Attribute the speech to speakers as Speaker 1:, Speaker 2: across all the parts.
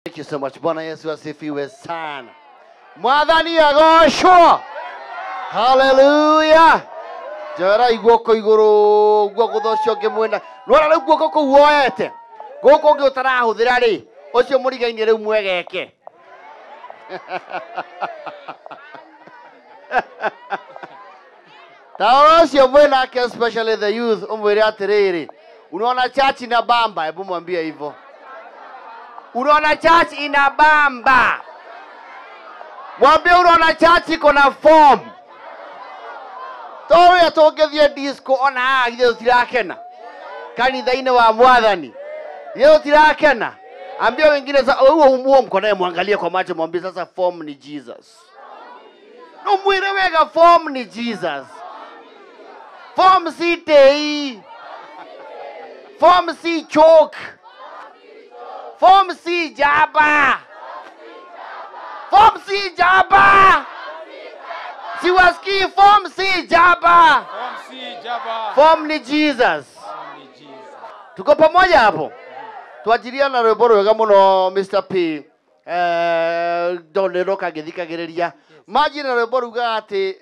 Speaker 1: Thank you so much. Bwana Yesu asifiwe sana. Mwathani agoshwo. Hallelujah. Jara igoko iguru guoko thosho ngimwenda. Nora riu guoko ku woete. Guoko ngi utarahuthira ri. Ucio murigaini riu mwegeke. Taocio mwena ke especially the youth umwire atiriri. Unaona church ina bamba, hebu mwambie hivyo. Unaona church ina bamba. Mwambie unaona church iko na form. Towe atongethie disco ona ithe tirakena. Kanitha-ini wa Mwathani. Yeye tirakena. Ambia wengine sasa huo mko naye muangalie kwa macho mwambie sasa form ni Jesus. No mwire wega form ni Jesus. Form si tei. Form si choke. Form si jaba. Form si jaba. Siwaski form si jaba.
Speaker 2: Form si jaba.
Speaker 1: Form ni Jesus. Tuko pamoja hapo. Tuajiria na rwimbo rwega muno Mr. P. Ndonero kagithikagiriria. Maji na rwimbo ruga ati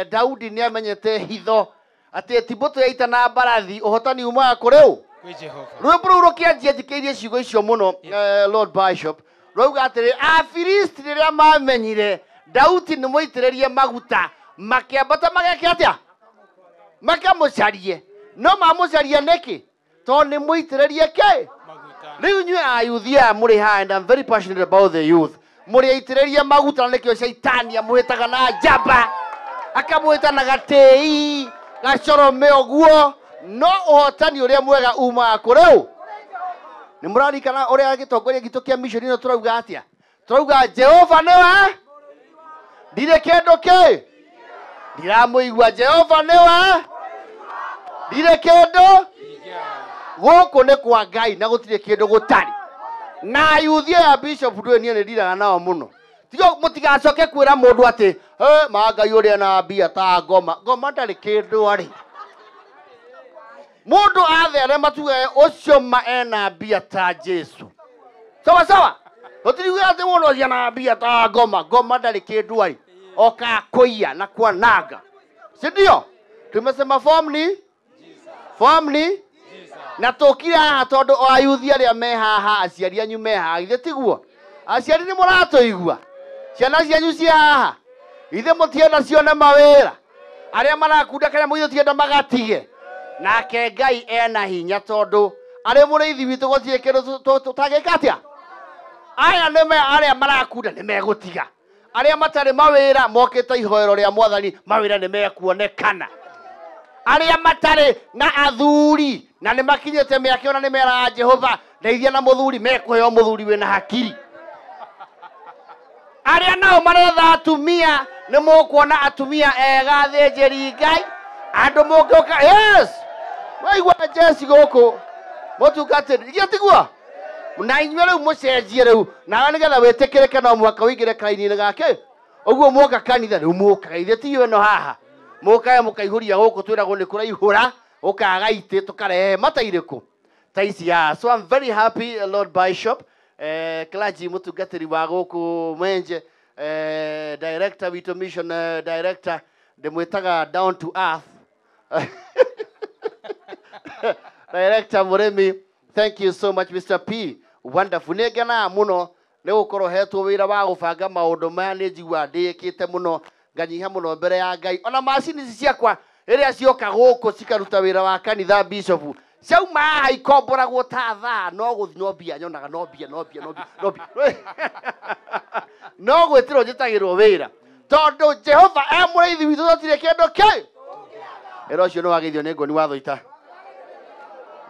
Speaker 1: Daudi ni amenyete hitho. Ati Tiboto yaita na mbarathi uhotani uma kuriu.
Speaker 2: Kwi Jehova.
Speaker 1: Rwimbo ruru kianjia thikiririe ciugo icio muno Lord Bishop. Rauga atiri Afilisti riria mamenyire Daudi ni muitiririe maguta makiambata mageke atia makamucarie no mamucaria niki to ni muitiririe ke
Speaker 2: Maguta.
Speaker 1: riu nyue ayuthia muri ha and I'm very passionate about the youth muri aitiririe maguta nikio shaitani amuhitaga na jamba akamuhita na gatei gacorome oguo no uhotani uria mwega uma kuriu ni murarikana uria agitongoria gitu kia mission ino turauga atia turauga Jehova niwe ndire kendo ke ndiramuigua Jehova niwe ndire kendo goko ne kwa Ngai na gutire kendo gutari na yuthia ya bishop ndwe nie ndiraga nao muno tigo mutigacoke kwira mundu ati ma Ngai uria na bia ta ngoma ndari kendo ari mundu athere matuge ucio ma ena bia ta Jesu sawa sawa utiriwe ati mundu ucio na bia ta ngoma ndari kendo ari oka koia na kuanaga si ndio tumesema form ni Jesus na tokira haha tondu o ayuthi aria me haha aciari anyu me haha ithe tiguo aciari ni muratoigua ciana cianyu cia haha ithe mutienda cione mawira aria marakunda kana muithe tienda magatige nake Ngai ena hinya tondu ari muriithi witu gutie kindu tutagika atia aya nime aria marakunda ni megutiga aria matari mawira mokite ihoero ria Mwathani mawira ni mekuonekana aria matari na athuri na ni makinyete miake ona ni mera Jehova ndeithia na muthuri mekuheo muthuri wina hakiri aria nao maretha atumia ni mukuona atumia ega thinjiri Ngai andu mungioka yes waigua Jesi goko mutungatiri igitiguo na inywe riu mucenjie riu nawe nigetha witikirike no mwaka wingire kaini-ini gake uguo muka kanitha riu muka ithe ti ino haha muka mukaihuria guku twiragwo ni kuraihura ukaga ite tukarehe matairiku taisi ya so I'm very happy Lord Bishop clergy mutungatiri wa guku mwenje director witu mission director ndimwitaga down to earth director Muremi. Thank you so much Mr. P. Wonderful. Negana muno ne gukorwo hetwo wira wa gubanga maundu maya ni njigua ndikite muno nganyiha muno mbere ya Ngai ona macini ciakwa iria cioka guku cikaruta wira wa kanitha bishop ciauma haha ikomboragwo ta thaa no guthi no mbia nyonaga no mbia no gwitiro njitagirwo wira tondu Jehova muriithi witu tutire kendo ke ero cio no wageithio ni Ngoni wa Thuita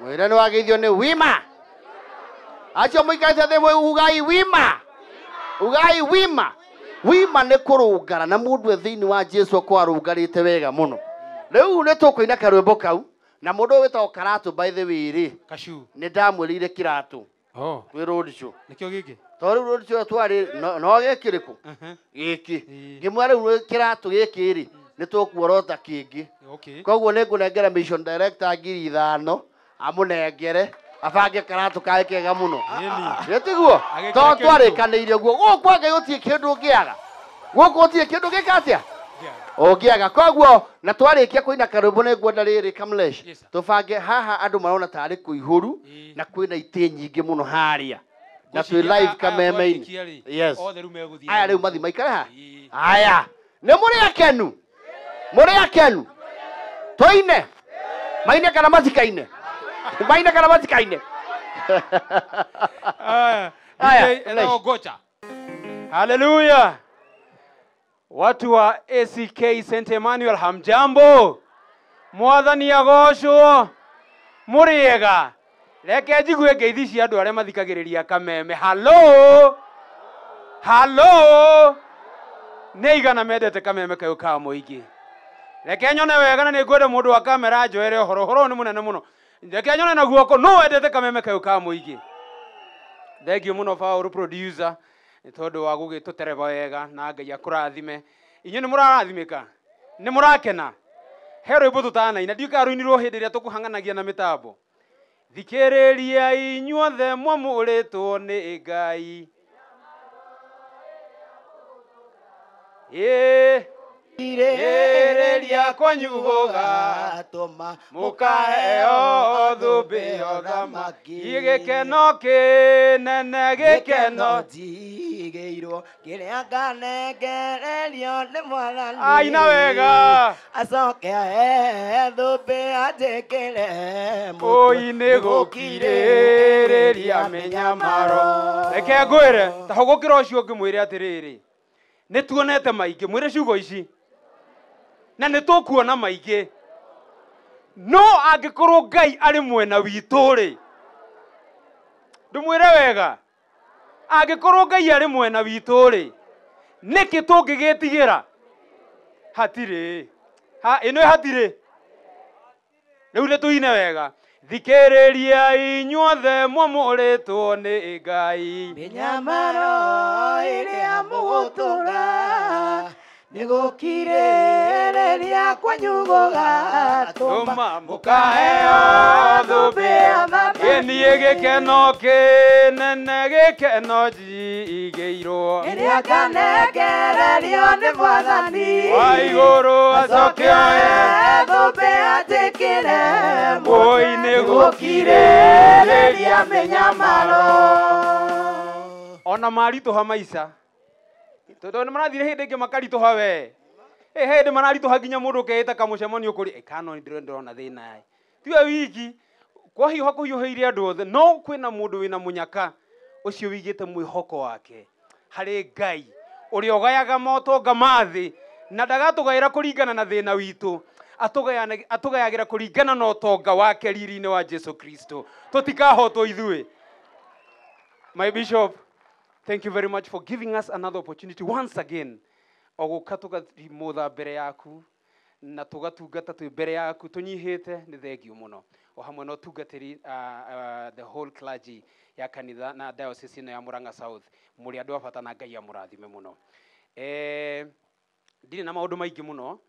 Speaker 1: mwira ni wageithio ni wima acio muikaite the ugai wima ne kurungara na mundu ethiini wa Jesu kwarungarite wega muno riu ne tukoina karwimbo kau na mundu witao karatu by the way ri
Speaker 2: Kashu
Speaker 1: ni ndamwirire kiratu twi road show
Speaker 2: nikio giki
Speaker 1: to riu road show twari no gikiriku giki ngimware kiratu giki ri ni tukuorota kingi koguo ni ngunengera mission director ngiri 5 amunengere abange karatu kae kega muno yetiguo to twarikaneirie guo gukwa Ngai utie kindu ngiaga guku utie kindu gikatia ongiaga koguo na twarikia kuina karumbu ne gwenda riri kamlesh tubange haha andu marona tari kuihuru na kwina ite nyingi muno haria na twi live kameme-ini yes aya riu mathi maikare ha aya ne muri akenu toine maine kana matikaine
Speaker 2: aya gocha haleluya watu wa ACK St Emmanuel hamjambo mwathani agocwo muriega reke njigue ngeithi cia andu aria mathikagiriria kameme hallo neigana mendete kameme kayo ka muingi reke nyone wega na ningwenda mundu wa kamera njoere horo ni munene muno reke nyone na guoko no wendete kameme kayo ka muingi thengio muno Paul producer ni tondu wa gugitutereba wega na Ngai akurathime inyu ni murarathimika ni murakena hero ibu tutanaina ndiuka ruinirwo hindi ria tukuhanganagia na mitambo thikiriria inyuothe mwamuritwo ni Ngai ireria kwanyugoga toma mukaheo thumbi othamaki igikeno kinene gikeno jigeirwo kiria nganegererio ni mwathani aina wega acoke ahe thumbi anjikire muini gukiririria minyamaro reke ngwire ta hugukira ucio ngimwire atiriri nituonete maingi mwire ciugo ici na nitukuona maingi no angikorwo Ngai ari mwena witu ri ndumwire wega angikorwo Ngai ari mwena witu ri niki tungigitigira hatiri ino hatiri riu nituine wega thikiriria inyuothe mwamuritwo ni Ngai minyamaro iria mugutura nigukiririria kwanyugoga tuma mukaheo thumbi othamaki nie gikeno kinene gikeno jigeirwo iria nganegererio ni mwathani wa iguru acoke ahe thumbi anjikire muini gukiririria minyamaro ona marituha maica tondu marathire hindi ingi makarituha we hindi mararituha nginya mundu keita kamucemanio kuri kano ndirona thina tiwe wiki kwahiuha kuhiuhiire andu othe no kwina mundu wina munyaka ucio wigite mwihoko wake hari Ngai uria ugayaga motonga mathi na ndagatugaira kuringana na thina witu atugayagira kuringana na utonga wake riri-ini wa Jesu Kristo tutikahotwo ithui. My bishop, thank you very much for giving us another opportunity once again oguka tugarimutha mbere yaku na tugatungata twi mbere yaku tunyihite ni thengio muno o hamwe no tungatiri the whole clergy ya kanitha na diocese ya Murang'a South muri andu abata na Ngai amurathime muno ndiri na maundu maingi muno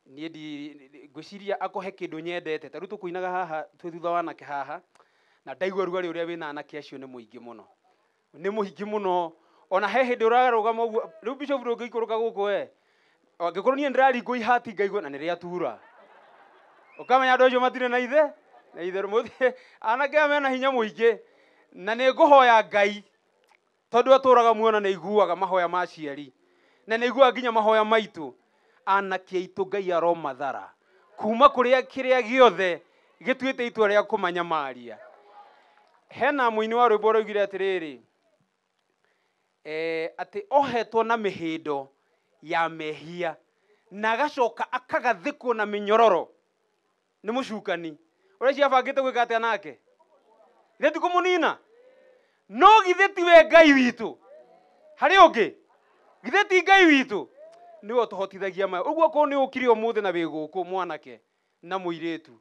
Speaker 2: nie ndi ngwiciria akohe kindu nyendete taru tukuinaga haha twi thutha wa anake haha na ndaigua ruari uria wina anake acio ni muingi muno ni muhingi muno ona he hindi urarugama uguo riu bishop ndungikuruka guku we angikorwo nie ndiraringo ihati ngaigua na niria tura ukamenya andu acio matire na ithe muthi anake mena hinya muingi na ni nguhoya Ngai tondu aturaga muona ni iguaga mahoya ma ciari na ni iguaga nginya mahoya maitu anake aitu Ngai aromathara kuma kuria kiria giothe gituite itua ria kumanyamaria hena muini wa rwimbo roigire atiriri ati ohetwo na mihindo ya mehia na agacoka akagathikwo na minyororo ni mucukani uria ciabangite gwika atia nake githeti kumunina no githeti we Ngai witu hari ungi githeti Ngai witu niwe tuhotithagia maya uguo ko ni ukiri umuthi na wiguku mwanake na muiritu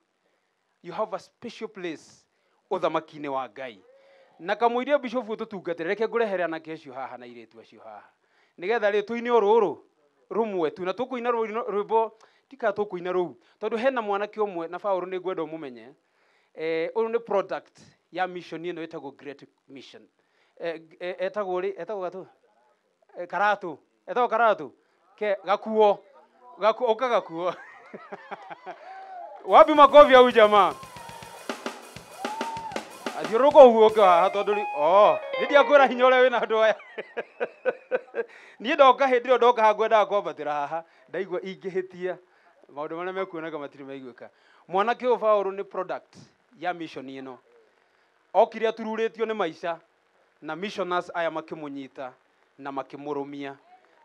Speaker 2: you have a special place uthamaki-ini wa Ngai na kamuiria bishop tutungatire reke ngurehere anake acio haha na iritu acio haha nigetha ritu-ini ruru rumwe tu na tukuina rwimbo tika tukuina ruu tondu hena mwanake umwe na Paul ni ngwenda umumenye uyu ni product ya mission ĩno ĩtagwo great mission. Etagwo rĩ, etagwo gatu karatu, etagwo karatu ke gakuo oka gakuo. Wapi makofi au jamaa? Athiũrũrũka ũguo ũkĩhaha tondũ nĩndi akwĩra hinya ũrĩa wĩna andũ aya. Niĩ ndoka hĩndĩ ĩyo ndoka haha ngwendaga kwambatĩra haha ndaigua ingĩhĩtia maũndũ marĩa mekuonaga matirĩ maiguĩka. Mwanake ũyũ Paũlũ nĩ product ya mission ĩno. Okire atururĩtio nĩ maica na missioners aya makĩmũnyita na makĩmũrũmia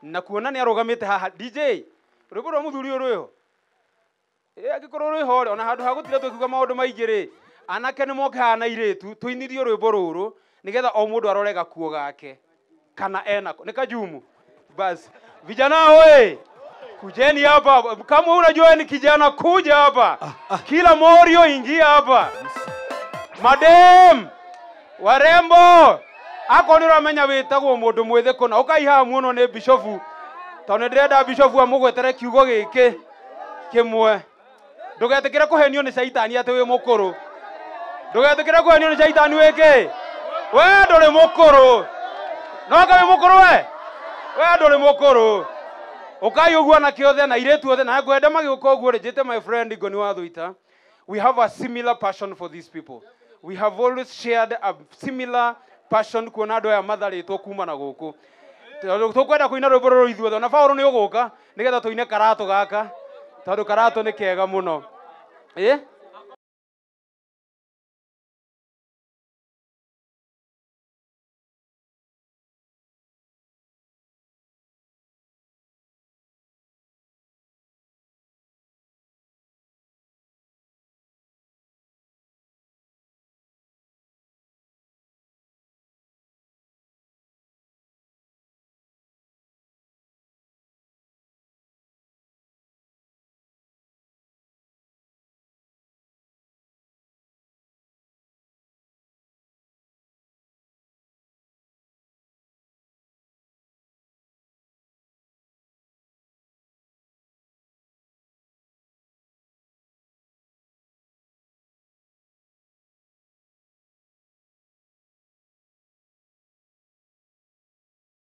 Speaker 2: na kuona nĩ arũgamĩte haha. DJ rwĩmbo rwa mũthuri ũyũ angĩkorwo rwĩ ho ona handũ ha gũtira tũkiuga maũndũ maingĩ rĩ, anake nĩ moke haha na airitu tũinirie rwĩmbo rũrũ nĩgetha o mũndũ arore gakuo gake kana enako. Nĩ kajumu basi. Vijana oye, kujeni hapa. Kama unajua ni kijana kuja hapa. Kila morio ingia hapa. Madam warembo ako nĩ ramenya wĩtagwo mũndũ mwĩthĩ kũna ũkaihaha muono nĩ bishofu tondũ ndĩrenda bishofu amũgwetere kiugo gĩkĩ kĩmwe. Ndũgetĩkĩre kũhenio nĩ caitani atĩ wĩ mũkũrũ. Ndũgetĩkĩre kũhenio nĩ caitani wĩkĩ. We ndũrĩ mũkũrũ. No kaĩ mũkũrũ we? We ndũrĩ mũkũrũ. Ũkai ũguo na kĩothe na airitu othe na ngwenda magĩũka ũguo rĩ, njĩte my friend Ngoni wa Thuita. We have a similar passion for these people. We have always shared a similar passion kuona andũ aya matharĩtwo kuma na gũkũ. Tũkwenda kũina rwĩmbo rũrũ ithuothe na Paũlũ nĩ ũgũka nĩgetha tũine karatũ gaka tondũ karatũ nĩ kega mũno.